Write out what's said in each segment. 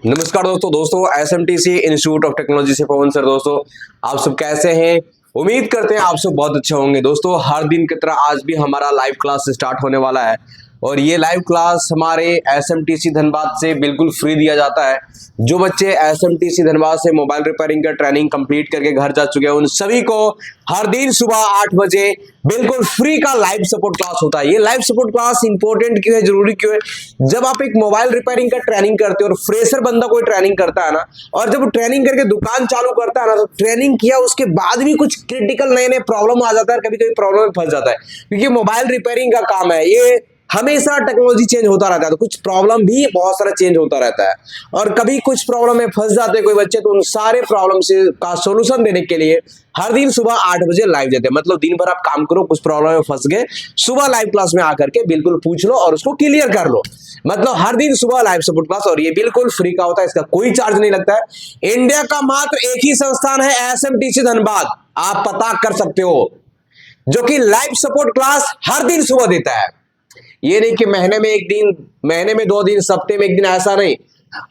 नमस्कार दोस्तों SMTC institute of technology से पवन सर। दोस्तों आप सब कैसे हैं? उम्मीद करते हैं आप सब बहुत अच्छे होंगे। दोस्तों हर दिन की तरह आज भी हमारा लाइव क्लास स्टार्ट होने वाला है और ये लाइव क्लास हमारे SMTC धनबाद से बिल्कुल फ्री दिया जाता है। जो बच्चे SMTC धनबाद से मोबाइल रिपेयरिंग का ट्रेनिंग कंप्लीट करके घर जा चुके हैं उन सभी को हर दिन सुबह 8 बजे बिल्कुल फ्री का लाइव सपोर्ट क्लास होता है। ये लाइव सपोर्ट क्लास इंपॉर्टेंट क्यों है, जरूरी क्यों है? जब आप एक मोबाइल रिपेयरिंग का ट्रेनिंग करते हो और फ्रेशर बंदा कोई ट्रेनिंग करता है ना, और जब वो ट्रेनिंग करके दुकान चालू करता है ना, तो ट्रेनिंग किया उसके बाद भी कुछ क्रिटिकल नए नए प्रॉब्लम आ जाता है, कभी कभी प्रॉब्लम में फंस जाता है। क्योंकि मोबाइल रिपेयरिंग का काम है, ये हमेशा टेक्नोलॉजी चेंज होता रहता है, तो कुछ प्रॉब्लम भी बहुत सारा चेंज होता रहता है और कभी कुछ प्रॉब्लम में फंस जाते हैं कोई बच्चे, तो उन सारे प्रॉब्लम से का सोल्यूशन देने के लिए हर दिन सुबह 8 बजे लाइव देते हैं। मतलब दिन भर आप काम करो, कुछ प्रॉब्लम में फंस गए, सुबह लाइव क्लास में आकर के बिल्कुल पूछ लो और उसको क्लियर कर लो। मतलब हर दिन सुबह लाइव सपोर्ट क्लास, और ये बिल्कुल फ्री का होता है, इसका कोई चार्ज नहीं लगता है। इंडिया का मात्र एक ही संस्थान है SMTC धनबाद, आप पता कर सकते हो, जो कि लाइव सपोर्ट क्लास हर दिन सुबह देता है। ये नहीं कि महीने में एक दिन, महीने में 2 दिन, सप्ते में एक दिन, ऐसा नहीं।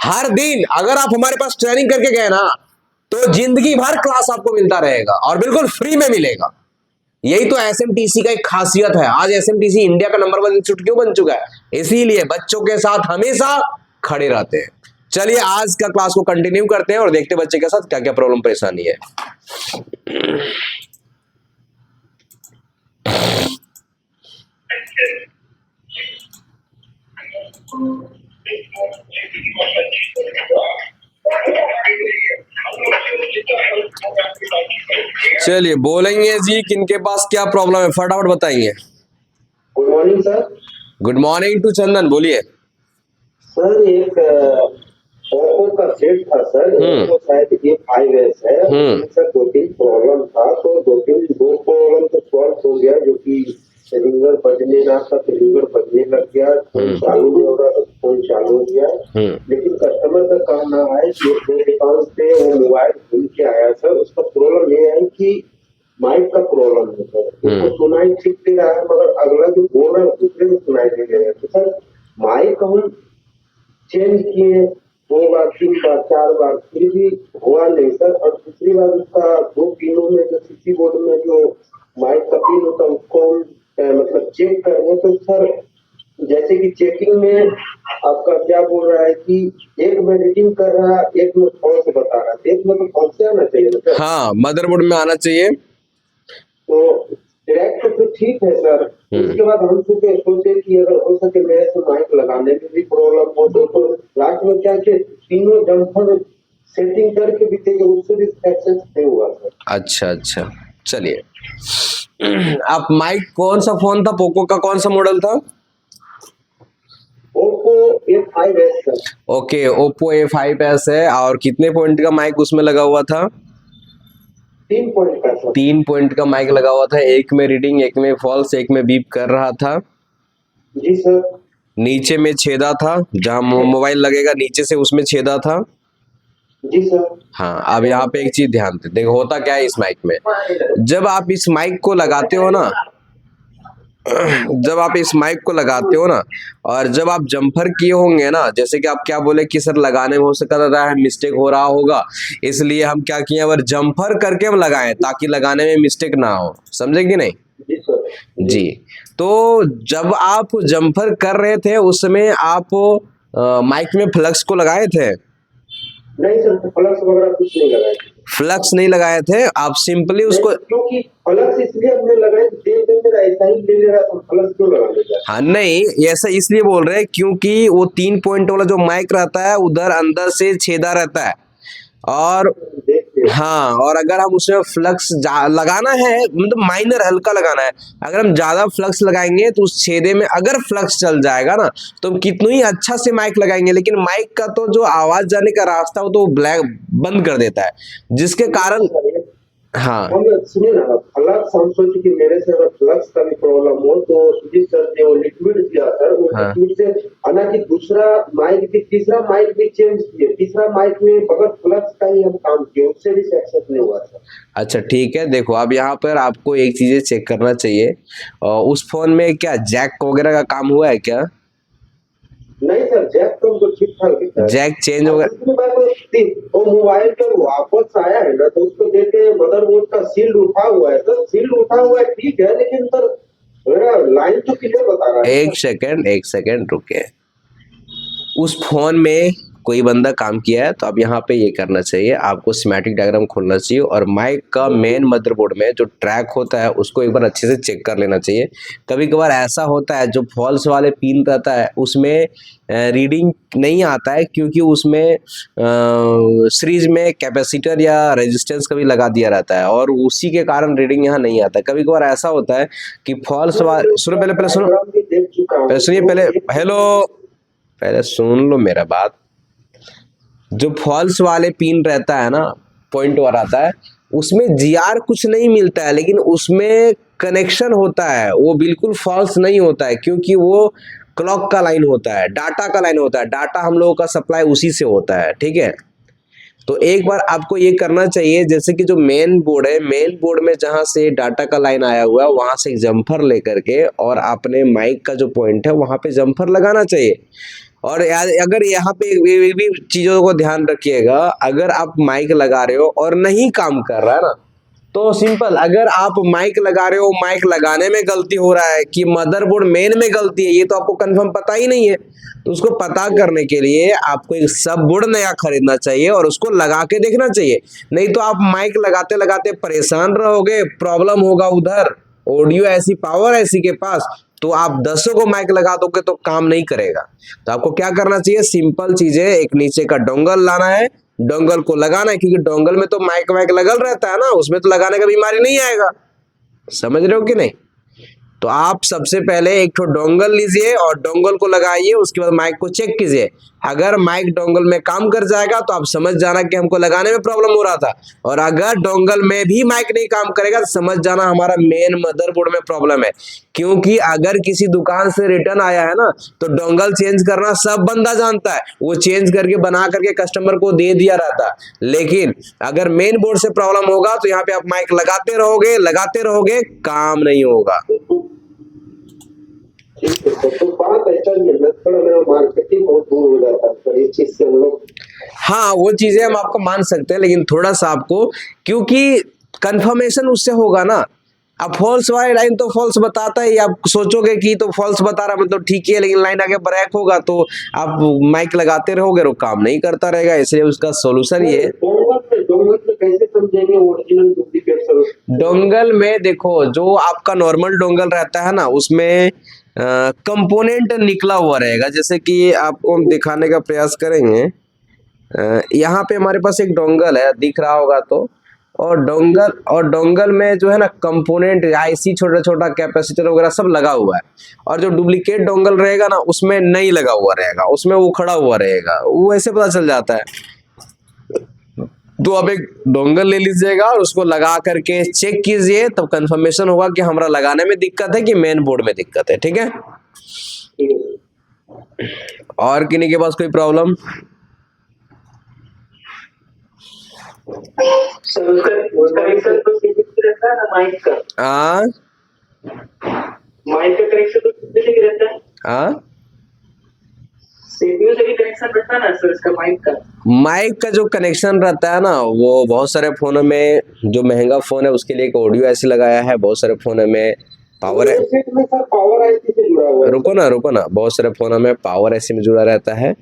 हर दिन अगर आप हमारे पास ट्रेनिंग करके गए ना, तो जिंदगी भर क्लास आपको मिलता रहेगा और बिल्कुल फ्री में मिलेगा। यही तो SMTC का एक खासियत है। आज SMTC इंडिया का नंबर 1 इंस्टीट्यूट क्यों बन चुका है? इसीलिए बच्चों के साथ हमेशा खड़े रहते हैं। चलिए आज का क्लास को कंटिन्यू करते हैं और देखते हैं बच्चे के साथ क्या क्या प्रॉब्लम परेशानी है। चलिए बोलेंगे जी किनके पास क्या प्रॉब्लम है, फटाफट बताइए। Good morning sir. Good morning to Chandan, बोलिए। सर एक ओप्पो का सेट था सर, वो शायद A5s है। सर 2-3 प्रॉब्लम था, तो 2 प्रॉब्लम तो सॉल्व हो गया, जो कि रिंगर बजने ना था तो रिंगर बजने लग गया, फोन चालू नहीं हो रहा तो फोन चालू हो गया। लेकिन कस्टमर का कहना है कि दुकान से वो मोबाइल भूल के आया सर। उसका प्रॉब्लम ये है कि माइक का प्रॉब्लम है सर, उसको सुनाई ठीक दे रहा है मगर अगला जो बोल रहा है दूसरे में सुनाई नहीं दे रहा है। तो सर माइक हम चेंज किए 2 बार 3 बार 4 बार, फिर भी हुआ नहीं सर। और दूसरी बार उसका 2 पिनों में जो सीसी बोर्ड में जो माइक का पिन होता है उसको मतलब चेक करने, तो सर जैसे कि चेकिंग में आपका क्या बोल रहा है कि एक में रीडिंग कर रहा है, एक में फॉल्स बता रहा है, एक में तो फॉल्स आना चाहिए ना सर? हाँ, मदरबोर्ड में आना चाहिए। तो डायरेक्ट तो ठीक है सर। उसके बाद हम सोचे कि अगर हो सके मेरे से माइक लगाने में भी प्रॉब्लम हो तो लास्ट में क्या कि तीनों जम्पर सेटिंग करके भी थे, उससे भी सक्सेस नहीं हुआ सर। अच्छा, चलिए। आप माइक कौन सा फोन था, पोको का कौन सा मॉडल था? Oppo A5s sir. Okay, Oppo A5s है। और कितने पॉइंट का माइक उसमें लगा हुआ था? 3 पॉइंट का सर। 3 पॉइंट का माइक लगा हुआ था, एक में रीडिंग, एक में फॉल्स, एक में बीप कर रहा था। जी सर। नीचे में छेदा था, जहां मोबाइल लगेगा नीचे से उसमें छेदा था। जी सर। हाँ, अब यहाँ पे एक चीज ध्यान दे, देखो होता क्या है इस माइक में। जब आप इस माइक को लगाते हो ना, जब आप इस माइक को लगाते हो ना, और जब आप जम्फर किए होंगे ना, जैसे कि आप क्या बोले कि सर लगाने में हो सकता है मिस्टेक हो रहा होगा, इसलिए हम क्या किए, अगर जम्फर करके हम लगाएं ताकि लगाने में मिस्टेक ना हो, समझे कि नहीं? जी सर। जी, तो जब आप जम्फर कर रहे थे उस समय आप माइक में फ्लक्स को लगाए थे? नहीं सर, फ्लक्स वगैरह कुछ नहीं लगाए। फ्लक्स नहीं लगाए थे, आप सिंपली उसको, क्योंकि फ्लक्स इसलिए हमने लगाए, देख मेरा ऐसा ही ले ले रहा तो फ्लक्स क्यों लगा लेगा? हाँ नहीं, ऐसा इसलिए बोल रहे हैं क्योंकि वो 3 पॉइंट वाला जो माइक रहता है उधर अंदर से छेदा रहता है, और हाँ, और अगर हम उसमें फ्लक्स लगाना है, मतलब माइनर हल्का लगाना है, अगर हम ज्यादा फ्लक्स लगाएंगे तो उस छेदे में अगर फ्लक्स चल जाएगा ना, तो हम कितना ही अच्छा से माइक लगाएंगे, लेकिन माइक का तो जो आवाज जाने का रास्ता हो तो ब्लैक बंद कर देता है, जिसके कारण हाँ सुनिए ना, फ्लक्स हम सोचे कि मेरे से अगर फ्लक्स का भी प्रॉब्लम हो तो सुजीत सर ने वो लिक्विड दिया सर, वो लिक्विड से हालांकि दूसरा माइक भी, तीसरा माइक भी चेंज किए, तीसरा माइक में बगैर फ्लक्स का ही हम काम किए, उससे भी सक्सेस नहीं हुआ सर। अच्छा ठीक है, देखो अब यहाँ पर आपको एक चीजें चेक करना चाहिए, उस फोन में क्या जैक वगैरह का काम हुआ है क्या? नहीं सर, जैक तो हमको ठीक ठाक दिखता है। जैक चेंज हो गया। दूसरी बात, वो मोबाइल जब वापस आया है ना, तो उसको देख के मदरबोर्ड का सील्ड उठा हुआ है, तो सील्ड उठा हुआ है ठीक है, लेकिन सर मेरा लाइन तो क्लियर बता रहा है। एक सेकंड रुके। उस फोन में कोई बंदा काम किया है तो अब यहाँ पे ये करना चाहिए, आपको स्कीमेटिक डायग्राम खोलना चाहिए और माइक का मेन मदरबोर्ड में जो ट्रैक होता है उसको एक बार अच्छे से चेक कर लेना चाहिए। कभी कभार ऐसा होता है जो फॉल्स वाले पिन रहता है उसमें रीडिंग नहीं आता है, क्योंकि उसमें सीरीज में कैपेसिटर या रेजिस्टेंस कभी लगा दिया रहता है और उसी के कारण रीडिंग यहाँ नहीं आता है। कभी कभार ऐसा होता है कि फॉल्स वाले, सुनो पहले सुनो, पहले सुनिए, हेलो, पहले सुन लो मेरा बात। जो फॉल्स वाले पिन रहता है ना, पॉइंट वाला आता है, उसमें जीआर कुछ नहीं मिलता है, लेकिन उसमें कनेक्शन होता है, वो बिल्कुल फॉल्स नहीं होता है, क्योंकि वो क्लॉक का लाइन होता है, डाटा का लाइन होता है, डाटा हम लोगों का सप्लाई उसी से होता है, ठीक है। तो एक बार आपको ये करना चाहिए, जैसे कि जो मेन बोर्ड है, मेन बोर्ड में जहां से डाटा का लाइन आया हुआ है वहां से एक जम्फर लेकर के और अपने माइक का जो पॉइंट है वहां पे जम्फर लगाना चाहिए। और अगर यहाँ पे एक भी चीजों को ध्यान रखिएगा, अगर आप माइक लगा रहे हो और नहीं काम कर रहा है ना, तो सिंपल, अगर आप माइक लगा रहे हो, माइक लगाने में गलती हो रहा है कि मदरबोर्ड मेन में गलती है, ये तो आपको कंफर्म पता ही नहीं है। तो उसको पता करने के लिए आपको एक सब बोर्ड नया खरीदना चाहिए और उसको लगा के देखना चाहिए। नहीं तो आप माइक लगाते लगाते परेशान रहोगे, प्रॉब्लम होगा उधर, ऑडियो ऐसी, पावर ऐसी के पास, तो आप 10 को माइक लगा दोगे तो काम नहीं करेगा। तो आपको क्या करना चाहिए, सिंपल चीजें, एक नीचे का डोंगल लाना है, डोंगल को लगाना है, क्योंकि डोंगल में तो माइक वाइक लगल रहता है ना, उसमें तो लगाने का बीमारी नहीं आएगा। समझ रहे हो कि नहीं? तो आप सबसे पहले एक तो डोंगल लीजिए और डोंगल को लगाइए, उसके बाद माइक को चेक कीजिए। अगर माइक डोंगल में काम कर जाएगा तो आप समझ जाना कि हमको लगाने में प्रॉब्लम हो रहा था, और अगर डोंगल में भी माइक नहीं काम करेगा तो समझ जाना हमारा मेन मदरबोर्ड में प्रॉब्लम है। क्योंकि अगर किसी दुकान से रिटर्न आया है ना, तो डोंगल चेंज करना सब बंदा जानता है, वो चेंज करके बना करके कस्टमर को दे दिया रहता है। लेकिन अगर मेन बोर्ड से प्रॉब्लम होगा तो यहाँ पे आप माइक लगाते रहोगे, काम नहीं होगा। तो बात ऐसा नहीं है, थोड़ा मेरा मार्केटिंग बहुत दूर हो जाता है सर, इस चीज से हम लोग। हाँ, वो चीजें हम आपको मान सकते हैं, लेकिन थोड़ा सा आपको, क्योंकि कंफर्मेशन उससे होगा ना। अब फॉल्स वाली लाइन तो फॉल्स बताता है, आप सोचोगे कि तो फॉल्स बता रहा मतलब ठीक है, लेकिन लाइन आगे ब्रेक होगा तो आप माइक लगाते रहोगे और काम नहीं करता रहेगा। इसलिए उसका सोल्यूशन ये, डोंगल में कैसे समझेंगे ओरिजिनल डुप्लीकेट सर? डोंगल में देखो, जो आपका नॉर्मल डोंगल रहता है ना, उसमें कंपोनेंट निकला हुआ रहेगा। जैसे कि आपको हम दिखाने का प्रयास करेंगे, यहाँ पे हमारे पास एक डोंगल है, दिख रहा होगा तो, और डोंगल में जो है ना कंपोनेंट, आईसी, छोटा छोटा कैपेसिटर वगैरह सब लगा हुआ है। और जो डुप्लीकेट डोंगल रहेगा ना, उसमें नहीं लगा हुआ रहेगा, उसमें वो खड़ा हुआ रहेगा, वो ऐसे पता चल जाता है। तो आप एक डोंगल ले लीजिएगा और उसको लगा करके चेक कीजिए, तब कंफर्मेशन होगा कि हमारा लगाने में दिक्कत है कि मेन बोर्ड में दिक्कत है, ठीक है। और किन्हीं के पास कोई प्रॉब्लम? कनेक्शन तो सीपीयू रहता है ना माइक का, माइक का कनेक्शन तो सीपीयू से रहता है, सीपीयू से भी कनेक्शन रहता है ना सर इसका माइक का। माइक का जो कनेक्शन रहता है ना, वो बहुत सारे फोनों में, जो महंगा फोन है उसके लिए एक ऑडियो ऐसी लगाया है, बहुत सारे फोनों में पावर है, पावर आईसी से जुड़ा हुआ है। रुको ना, बहुत सारे फोनों में पावर ऐसी में जुड़ा रहता है।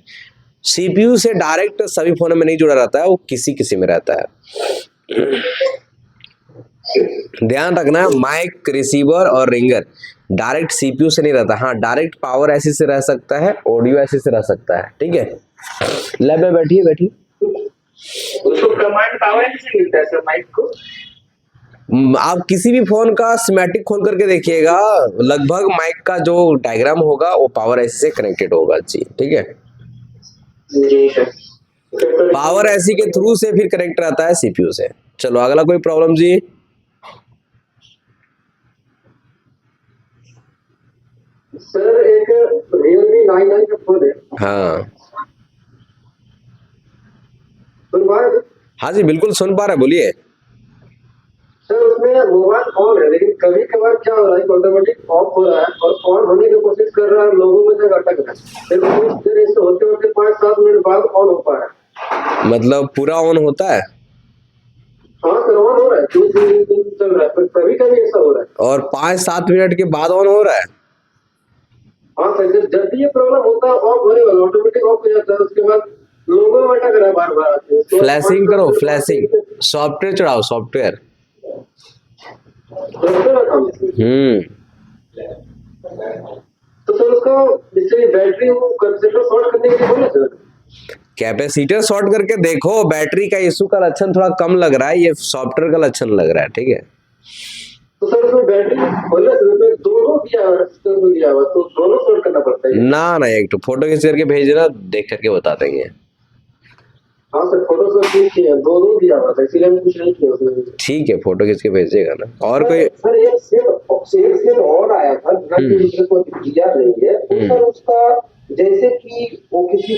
सीपीयू से डायरेक्ट सभी फोनों में नहीं जुड़ा रहता है, वो किसी में रहता है। ध्यान रखना, माइक, रिसीवर और रिंगर डायरेक्ट सीपीयू से नहीं रहता। हाँ, डायरेक्ट पावर ऐसी से रह सकता है, ऑडियो ऐसी से रह सकता है, ठीक है। लैब में बैठिए। उसको कमांड पावर ऐसे मिलता है सर माइक को। आप किसी भी फोन का स्कीमेटिक खोल करके देखिएगा, लगभग माइक का जो डायग्राम होगा वो पावर ऐसी से कनेक्टेड होगा जी, ठीक है। पावर ऐसी के थ्रू से फिर कनेक्ट रहता है सीपीयू से। चलो अगला कोई प्रॉब्लम जी? सर एक Realme 9i का फोन है। हाँ सुन हाँ जी, बिल्कुल सुन पा रहे, बोलिए। सर उसमें मोबाइल ऑन है लेकिन कभी कभार क्या हो रहा है, ऑटोमेटिक ऑफ हो रहा है और ऑन होने की कोशिश कर रहा है, लोगों में जगह अटक रहा है, फिर कुछ देर ऐसे होते होते 5-7 मिनट बाद ऑन हो पा रहा है। मतलब पूरा ऑन होता है हाँ सर, ऑन हो रहा है, 2-3 दिन चल रहा है, पर कभी कभी ऐसा हो रहा है। और 5-7 मिनट के बाद ऑन हो रहा है। हाँ सर, जब भी ये प्रॉब्लम होता है ऑफ होने वाला, ऑटोमेटिक ऑफ हो जाता है, उसके बाद लोगों में अटक रहा है बार बार। फ्लैशिंग करो, फ्लैशिंग सॉफ्टवेयर चढ़ाओ, सॉफ्टवेयर। तो सर उसको इससे बैटरी वो कैपेसिटर शॉर्ट करने के लिए बोले सर। कैपेसिटर शॉर्ट करके देखो, बैटरी का इशू का लक्षण थोड़ा कम लग रहा है, ये सॉफ्टवेयर का लक्षण लग रहा है, ठीक है। तो सर उसमें बैटरी बोले सर, उसमें दोनों दिया हुआ, तो दोनों शॉर्ट करना पड़ता है। ना एक तो फोटो खींच करके भेज देना, देख करके बता देंगे। हाँ सर, फोटो सब ठीक किया, दोनों दिया हुआ था, इसीलिए हम कुछ नहीं किया उसमें। ठीक है, फोटो खींच के भेजिएगा ना। और कोई सर एक सेट और आया था, दूसरे को दिया नहीं है तो सर उसका, जैसे कि वो किसी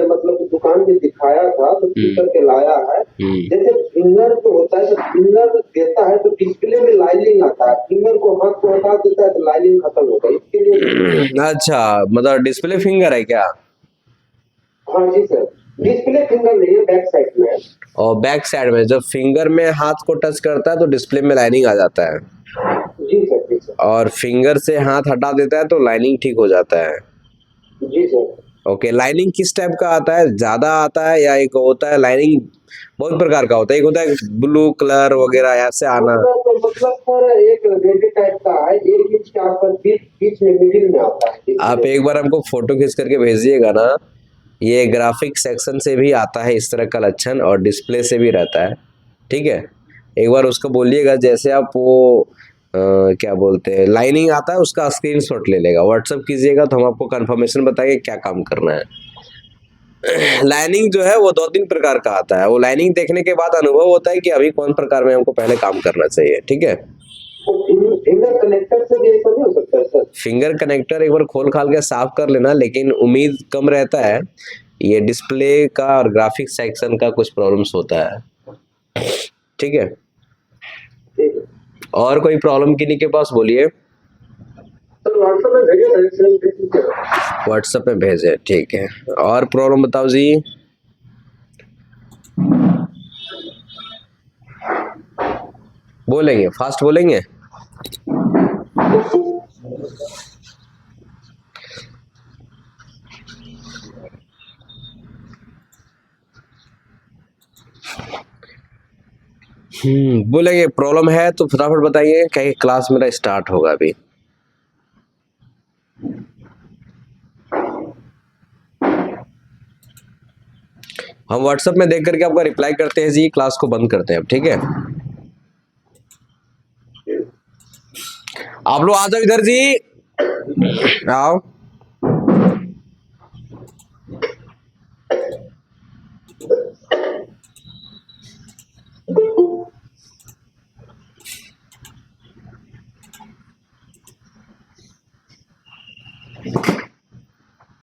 मतलब दुकान में दिखाया था तो करके लाया है, जैसे फिंगर तो होता है, तो फिंगर देता है तो डिस्प्ले में लाइनिंग आता है, फिंगर को हाथ को हटा देता है तो लाइनिंग खत्म होता है, इसके लिए। अच्छा, मतलब डिस्प्ले फिंगर है क्या? हाँ जी सर, डिस्प्ले फिंगर नहीं है, बैक साइड में है। और बैक साइड में जब फिंगर में हाथ को टच करता है तो डिस्प्ले में लाइनिंग आ जाता है। जी सर, जी सर। और फिंगर से हाथ हटा देता है तो लाइनिंग ठीक हो जाता है। जी सर। ओके, लाइनिंग किस टाइप का आता है? ज्यादा आता है या एक होता है लाइनिंग बहुत प्रकार का होता है, एक होता है ब्लू कलर वगैरह ऐसे आना? मतलब सर एक रेड टाइप का है, 1 इंच के आसपास बीच में मिडिल में आता है। आप एक बार हमको फोटो खींच करके भेजिएगा ना, ये ग्राफिक सेक्शन से भी आता है इस तरह का लक्षण और डिस्प्ले से भी रहता है, ठीक है। एक बार उसको बोलिएगा, जैसे आप वो क्या बोलते हैं लाइनिंग आता है उसका स्क्रीनशॉट ले लेगा, व्हाट्सअप कीजिएगा तो हम आपको कंफर्मेशन बताएंगे क्या काम करना है। लाइनिंग जो है वो 2-3 प्रकार का आता है, वो लाइनिंग देखने के बाद अनुभव होता है कि अभी कौन प्रकार में हमको पहले काम करना चाहिए, ठीक है। फिंगर कनेक्टर से भी ऐसा नहीं हो सकता है सर? फिंगर कनेक्टर एक बार खोल खाल के साफ कर लेना, लेकिन उम्मीद कम रहता है, ये डिस्प्ले का और ग्राफिक सेक्शन का कुछ प्रॉब्लम्स होता है, ठीक है। और कोई प्रॉब्लम किन्हीं के पास बोलिए। सर व्हाट्सएप में भेजिए, व्हाट्सएप में भेजे, ठीक है। और प्रॉब्लम बताओ जी। बोलेंगे, फास्ट बोलेंगे। बोलेंगे प्रॉब्लम है तो फटाफट बताइए, क्या क्लास मेरा स्टार्ट होगा अभी। हम व्हाट्सएप में देख करके आपका रिप्लाई करते हैं जी, क्लास को बंद करते हैं अब, ठीक है। आप लोग आ जाओ इधर जी, आओ।